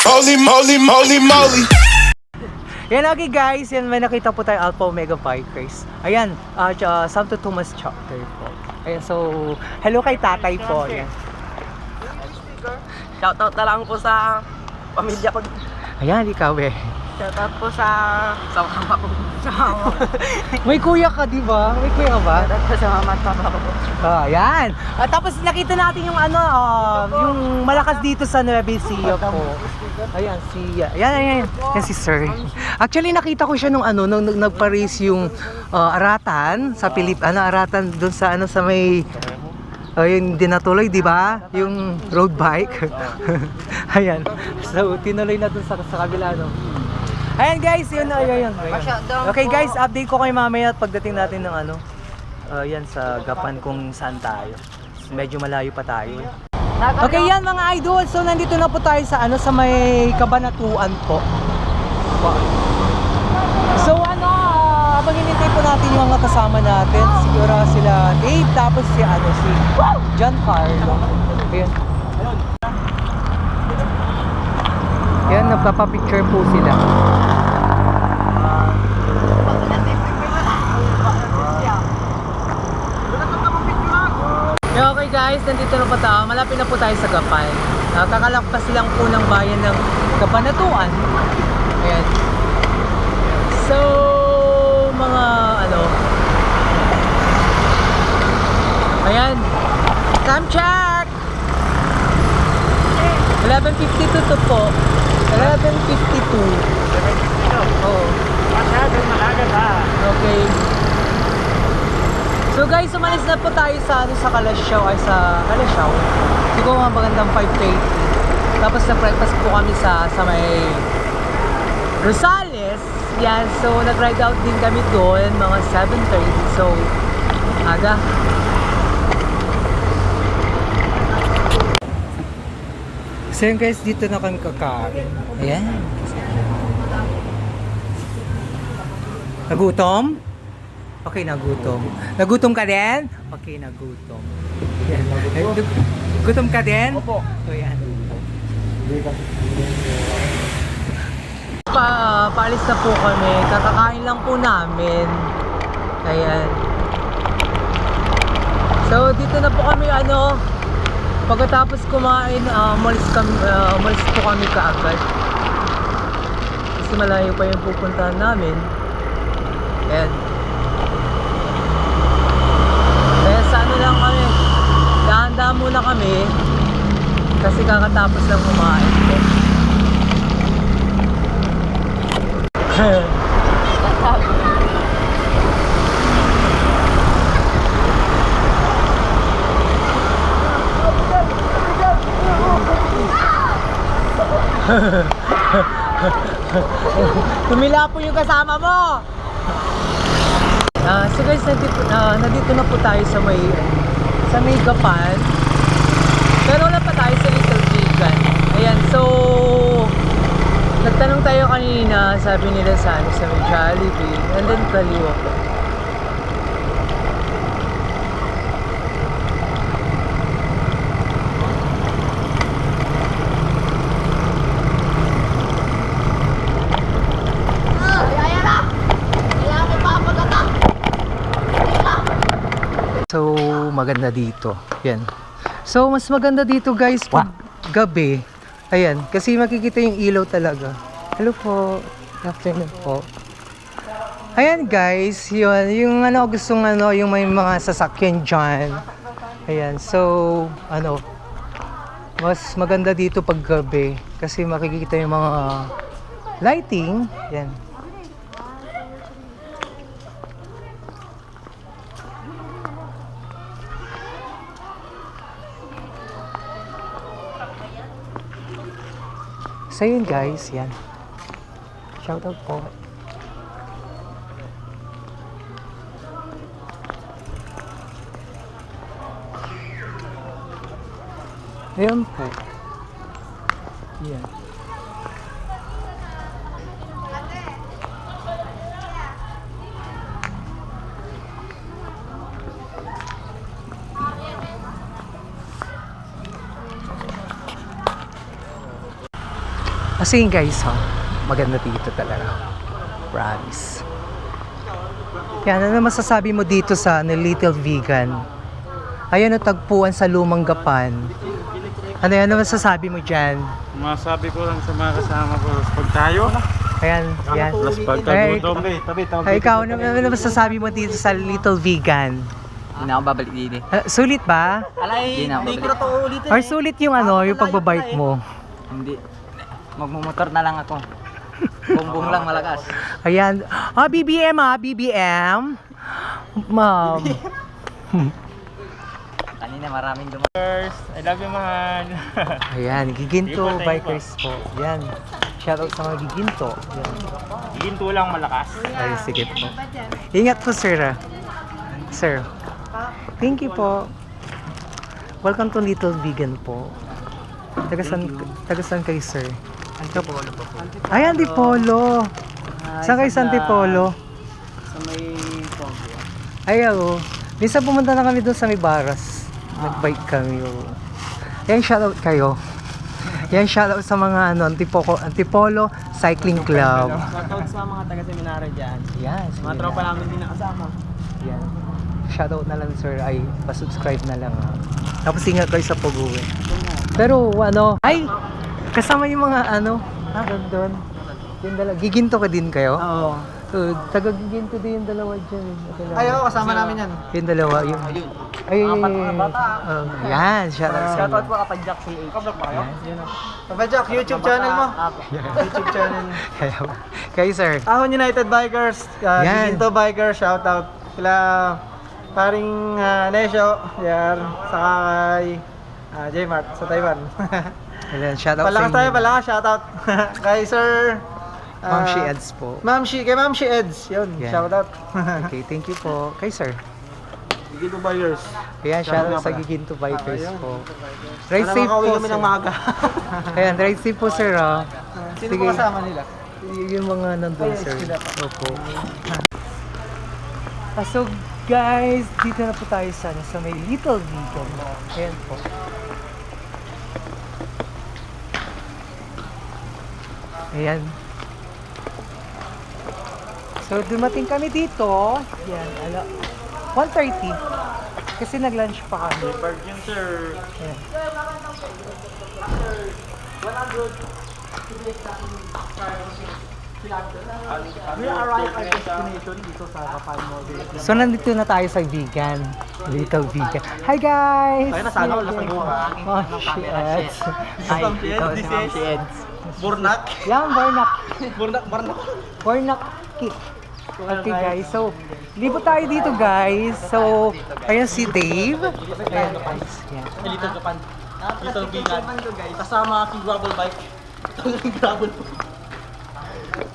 Holy moly, moly, moly. Yan, okay guys, yan, may nakita po tayo Alpha Omega Bikers. Ayan, Santo Tomas chapter po. Ayan, so, hello kay tatay po. Ayan. Shoutout na lang po sa pamilya ko. Ayan, ikaw eh. Shoutout po sa mama ko. Sa mama ko. May kuya ka, di ba? May kuya ka ba? Shoutout po sa mama at papa ko. Ayan. At tapos nakita natin yung ano, yung malakas dito sa Nueva Ecija po. Ayan, ayan si sir. Actually, nakita ko siya nung nagpa-race yung aratan sa aratan doon sa sa may yung dinatuloy, di ba? Yung road bike. Ayan. So, tinuloy na doon sa kabila, no? Ayan guys, yun. Okay guys, update ko kayo mamaya at pagdating natin ng yan sa Gapan kung saan tayo. Medyo malayo pa tayo. Okay yan mga idol, so nandito na po tayo sa sa may Cabanatuan po. So habang hinintay po natin yung mga kasama natin, siguro sila Dave, tapos si John Carlo. Ayan. Yan, nagpapapicture po sila. Okay guys, nandito na po tayo. Malapit na po tayo sa Gapan. Kakalakpas lang po ng bayan ng Cabanatuan. Ayan. So, mga ayan. Time check! 11:52 to po. 11:52. Oo. Okay. So guys, umalis na po tayo sa Kalasyaw siguro mga magandang 5:30. Tapos na-breakfast po kami sa may Rosales. Yan, so nag-ride out din kami doon mga 7:30. So, aga. So yun guys, dito na kami kakain. Ayan. Nagutom? Okay, nagutom. Nagutom ka din? Okay, nagutom. Yan. Gutom ka din? Opo. So, yan. Paalis na po kami. Kakakain lang po namin. Ayan. So, dito na po kami, pagkatapos kumain, umalis po kami kaagad. Kasi malayo pa yung pupuntahan namin. Ayan. Lang kami, dahan-dahan muna kami kasi kakatapos lang kumain. Tumila po yung kasama mo. So guys, nandito na po tayo sa may Gapan. Pero wala pa tayo sa Little Vegan. Ayan, so nagtanong tayo kanina, sabi nila sa may Jollibee, and then kaliwa po. So, maganda dito. Yan. So, mas maganda dito guys pag gabi. Ayan. Kasi makikita yung ilaw talaga. Hello po. Afternoon po. Ayan guys. Yun. Yung gustong yung may mga sasakyan dyan. Ayan. So, mas maganda dito pag gabi. Kasi makikita yung mga lighting. Yan. So yun guys, yan. Shoutout po. Ayan po. Yan. Kasi yun guys, maganda dito talaga. Promise. Yan, ano masasabi mo dito sa Little Vegan? Ayan ang tagpuan sa Lumang Gapan. Ano masasabi mo dyan? Masabi ko lang sa mga kasama ko, pag tayo, Ayan, yan. plus pagkagutom. Ikaw, ano masasabi mo dito sa Little Vegan? Hindi na ako babalik din eh. Sulit ba? Hindi na ako babalik. Or sulit yung yung pagbabike mo? Hindi. Magmumotor na lang ako. Bumbong lang malakas. Ayan. BBM BBM. Ma'am. Kanina maraming dumaan. I love you, mahal. Ayan, Giginto Bikers po. Yan. Shoutout sa mga Giginto. Yan. Ginto lang malakas. Ay, sige po. Ingat po, sir. Sir. Thank you po. Welcome to Little Vegan po. Tagasan kayo, sir? Antipolo po po. Ay, Antipolo. Saan kayo sa Antipolo? Sa may Pompeo. Ay, minsan pumunta na kami doon sa may Baras. Nag-bike kami. Yan, shoutout kayo. Yan, shoutout sa mga Antipolo Cycling Club. Shoutout sa mga taga-seminary dyan. Yan. Mga tropa namin din nakasama. Yan. Shoutout na lang, sir. Ay, pa-subscribe na lang. Tapos ingat kayo sa pag-uwi. Pero ay! Kasama yung mga doon. Yung dalawa. Giginto ka din kayo? Oo. So, taga-giginto din yung dalawa dyan. Ayaw, kasama namin yan. Yung dalawa. Yung... Yan. Shoutout sa Shoutout inyo. po kapag Jack CH. Kablog pa kayo? Papa Jack, YouTube channel mo. YouTube channel. Kayo, sir. Ahon United Bikers, Yan. Giginto Bikers, shoutout. Kila paring Nesho, yan, saka kay J-Mart sa Taiwan. Ayan, shoutout sa Palakas inyo. tayo, palakas, shoutout. Kay Sir Ma'am She Eds po. kay Ma'am She Eds, yun, Yan. shoutout. Okay, thank you po. Kay sir. Giginto Bikers. Ayan, shoutout sa Giginto Bikers po. Ride Sana safe makauwi po, kami sir. ng maaga. Ayan, ride safe po, sir. Sino Sige. po kasama nila? Yung mga nandun, Yes, sir. sila Opo. So, guys, dito na po tayo sa may Little Vegan. Ayan po. Ayan. So, dumating kami dito. Ayan, 1:30. Kasi nag-lunch pa kami. Park yun, sir. Ayan. We arrive at destination dito sa Gapan Model. So, nandito na tayo sa vegan. Little Vegan. Hi, guys! Tayo na sana, wala sa buha. Oh, shit. Hi, Ma'am She Eds, ito this si Ma'am is- She Eds. Burnak. Yan, Barnak. Burnak. Cornac kick. Okay guys, so libo tayo dito guys. So, ayan si Dave. Ayan guys. Yan. Little Gapan. Little Vegan. Kasama aking gravel bike. Ito gravel.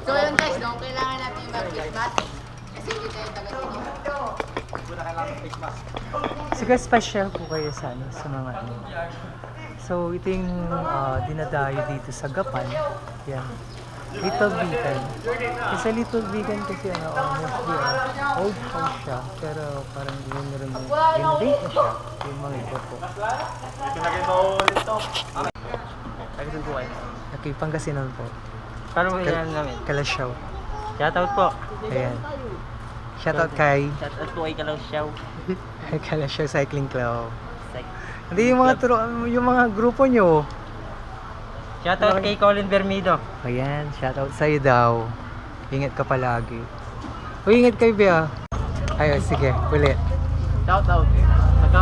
So yun guys, no, kailangan natin yung mag-face mask. Kasi hindi tayo taga-sino. So guys, special po kayo sa sa mga So, ito yung dinadayo dito sa Gapan. Yan. Little Vegan. Kasi Little Vegan kasi mostly old house siya. Pero parang yun rin renovate na siya. Yung mga iba po. Tagasan po kayo. Okay, Pangasinan po. Paano mo yan namin? Kalasyaw. Shoutout po. Ayan. Shoutout kay Shoutout po kay Kalaw Xiao. Kalasyaw Cycling Club. Hindi yung mga grupo nyo. Shoutout kay Colin Bermido. Ayan, shoutout sa'yo daw. Ingat ka palagi. Uy, ingat kayo, Bea. Ayun, sige, ulit. Shoutout.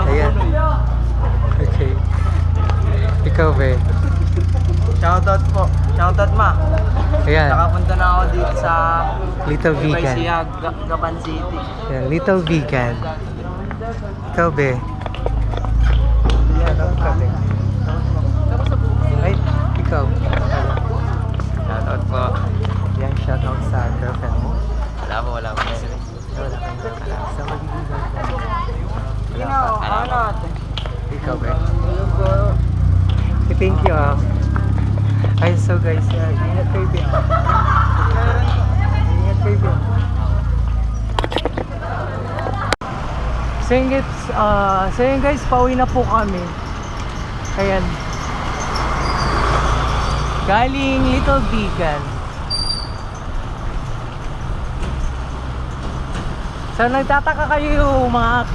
Ayan. Okay. Ikaw, Be. Shoutout po. Shoutout ma. Ayan, Nakapunta na ako dito sa Little Vegan. Gapan City. Ayan, Little Vegan. Ikaw, Be. Shoutout ka, Be. Ay, ikaw. Shoutout po. Yan, shoutout sa girlfriend mo. Wala po. Wala kang sa magiging girlfriend mo. Ikaw, Be. Okay, thank you, Ay, so guys, ingat kayo, Be. Ingat kayo, Be. So yun guys, pauwi na po kami. Ayan. Galing Little Vegan. So nagtataka kayo yung mga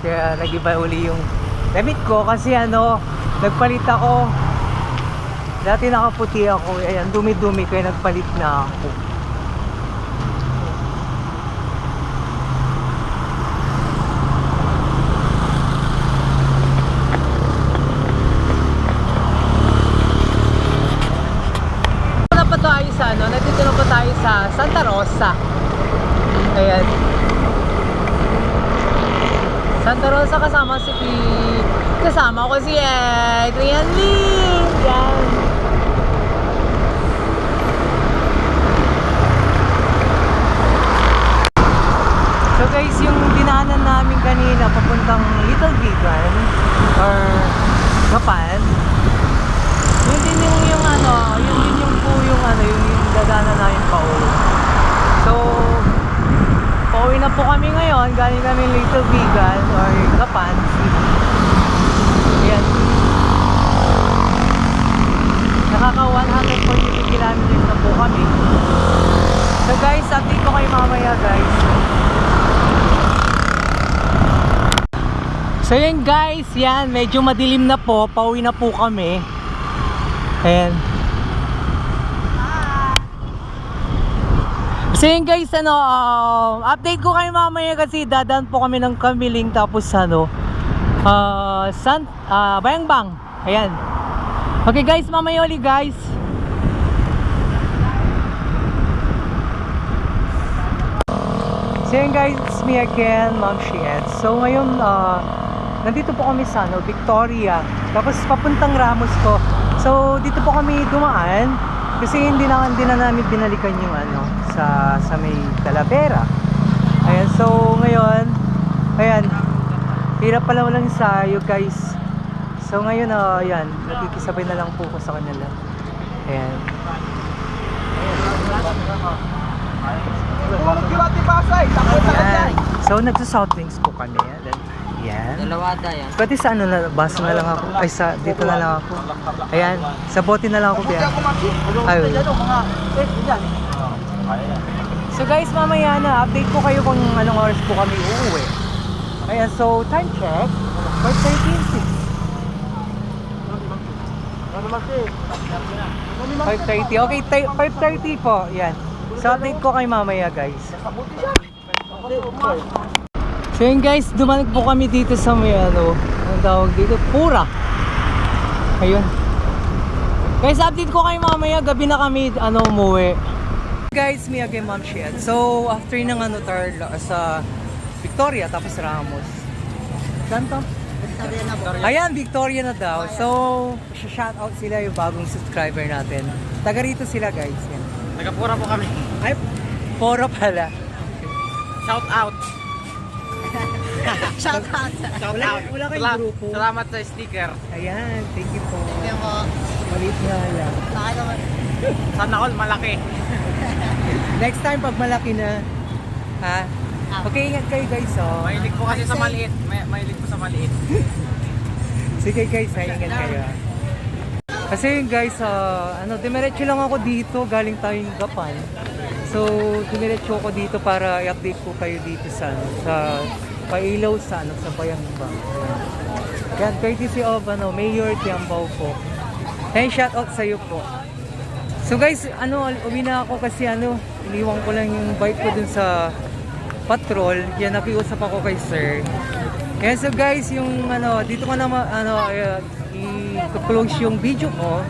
kaya nag-iba uli yung damit ko kasi nagpalit ako. Dati nakaputi ako, ayan, dumi-dumi kaya nagpalit na ako. Nandito na po tayo sa Santa Rosa. Ayan. Santa Rosa kasama ko si Adrian Lee. Yan. So guys, yung dinaanan namin kanina papuntang Little Vegan or Gapan. Yun din yung dadaanan namin pauwi. So, pauwi na po kami ngayon. Galing kami Little Vegan or Gapan City. Ayan. Nakaka 140 kilometers na po kami. So guys, update ko kayo mamaya guys. So yan guys, yan. Medyo madilim na po. Pauwi na po kami. Ayan. So yun guys, update ko kayo mamaya kasi dadaan po kami ng Kamiling tapos Bayangbang. Ayan. Okay guys, mamaya ulit guys. So yun guys, it's me again, Ma'am Shiet. So ngayon, nandito po kami sa Victoria. Tapos papuntang Ramos po. So dito po kami dumaan. Kasi hindi na namin binalikan yung sa may Talavera. Ayan, so ngayon, ayan, hirap pala walang sayo guys. So ngayon, ayan, nakikisabay na lang po ko sa kanila. Ayan. Ayan. So nagsa-soft drinks po kami. Ayan. Dalawada yan. Pwede sa baso na lang ako. Ay, dito na lang ako. Ayan, sa bote na lang ako. Ayun. So guys, mamaya na, update ko kayo kung anong oras po kami uuwi. Ayan, so time check. 5:30. Okay, 5:30 po. Ayan. So update ko kayo mamaya guys. So yun guys, dumanig po kami dito sa may ang tawag dito, Pura. Ayun. Guys, update ko kayo mamaya, gabi na kami umuwi. Guys, me again, Ma'am Shiet. So after ng sa Victoria tapos Ramos. Saan to? Ayan, Victoria na daw. So, shout out sila yung bagong subscriber natin. Taga rito sila guys. Yan. Taga-Pura po kami. Ay, Pura pala. Shout out. Shout out. Wala kayong grupo. Salamat sa sticker. Ayan, thank you po. Thank you po. Malit nga lang. Bakit naman? Sana all malaki. Next time pag malaki na, ha? Okay, ingat kayo guys, Mahilig po kasi sa maliit. Mahilig po sa maliit. Sige guys, ingat kayo. Kasi yun guys, dimiretso lang ako dito, galing tayong Gapan. So, dimiretso ako dito para i-update ko kayo dito sa Pailaw sa Bayangbang. Yan, courtesy of Mayor Tiambao po. Hey, shout out sa iyo po. So guys, uwi na ako kasi iniwan ko lang yung bike ko dun sa patrol. Yan, nakiusap ako kay sir. Yan, so guys, yung dito ko na i-close yung video ko.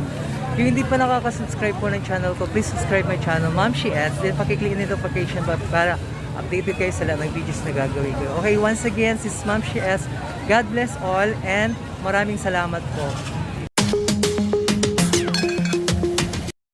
Kung hindi pa nakaka-subscribe po ng channel ko, please subscribe my channel, Ma'am Shiet. Then pakiclick yung notification bell para updated kayo sa lahat ng videos na gagawin ko. Okay, once again, this is Ma'am Shiet. God bless all and maraming salamat po.